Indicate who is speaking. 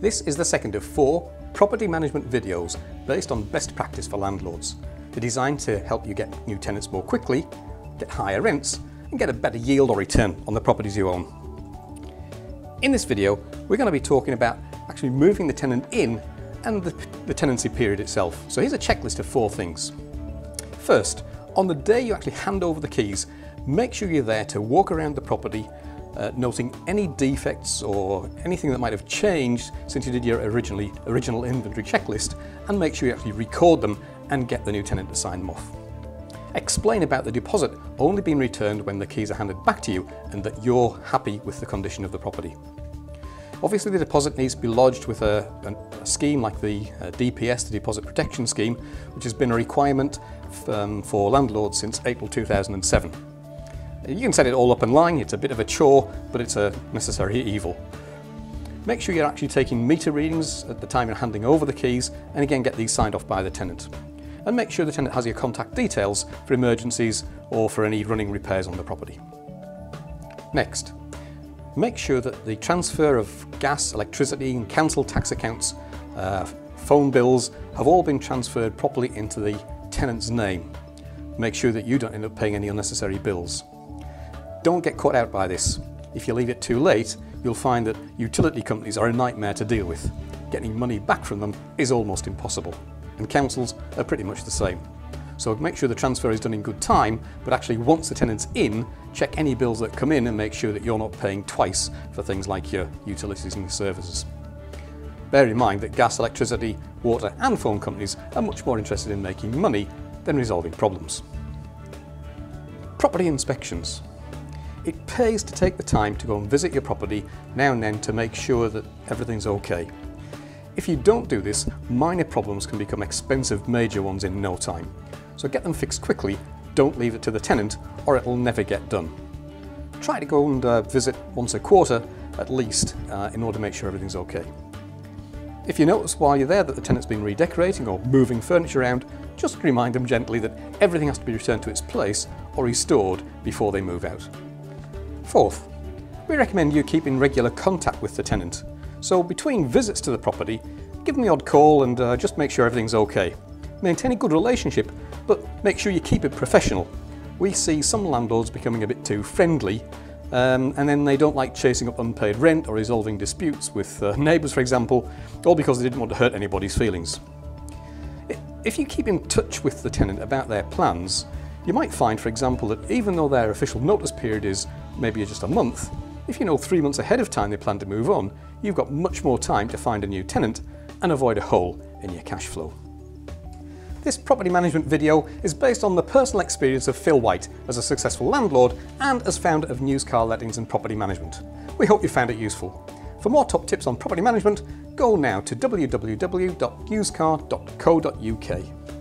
Speaker 1: This is the second of 4 property management videos based on best practice for landlords. They're designed to help you get new tenants more quickly, get higher rents, and get a better yield or return on the properties you own. In this video, we're going to be talking about actually moving the tenant in and the tenancy period itself. So here's a checklist of 4 things. First, on the day you actually hand over the keys, make sure you're there to walk around the property, noting any defects or anything that might have changed since you did your original inventory checklist, and make sure you actually record them and get the new tenant to sign them off. Explain about the deposit only being returned when the keys are handed back to you and that you're happy with the condition of the property. Obviously the deposit needs to be lodged with a scheme like the DPS, the Deposit Protection Scheme, which has been a requirement for landlords since April 2007. You can set it all up online, it's a bit of a chore, but it's a necessary evil. Make sure you're actually taking meter readings at the time you're handing over the keys, and again get these signed off by the tenant. And make sure the tenant has your contact details for emergencies or for any running repairs on the property. Next, make sure that the transfer of gas, electricity and council tax accounts, phone bills have all been transferred properly into the tenant's name. Make sure that you don't end up paying any unnecessary bills. Don't get caught out by this. If you leave it too late, you'll find that utility companies are a nightmare to deal with. Getting money back from them is almost impossible, and councils are pretty much the same. So make sure the transfer is done in good time, but actually once the tenant's in, check any bills that come in and make sure that you're not paying twice for things like your utilities and your services. Bear in mind that gas, electricity, water and phone companies are much more interested in making money than resolving problems. Property inspections. It pays to take the time to go and visit your property now and then to make sure that everything's okay. If you don't do this, minor problems can become expensive major ones in no time. So get them fixed quickly, don't leave it to the tenant or it'll never get done. Try to go and visit once a quarter at least in order to make sure everything's okay. If you notice while you're there that the tenant's been redecorating or moving furniture around, just remind them gently that everything has to be returned to its place or restored before they move out. Fourth, we recommend you keep in regular contact with the tenant. So between visits to the property, give them the odd call and just make sure everything's okay. Maintain a good relationship, but make sure you keep it professional. We see some landlords becoming a bit too friendly, and then they don't like chasing up unpaid rent or resolving disputes with neighbours, for example, all because they didn't want to hurt anybody's feelings. If you keep in touch with the tenant about their plans, you might find, for example, that even though their official notice period is maybe just a month, if you know 3 months ahead of time they plan to move on, you've got much more time to find a new tenant and avoid a hole in your cash flow. This property management video is based on the personal experience of Phil White as a successful landlord and as founder of News Car Lettings and Property Management. We hope you found it useful. For more top tips on property management, go now to www.newscar.co.uk.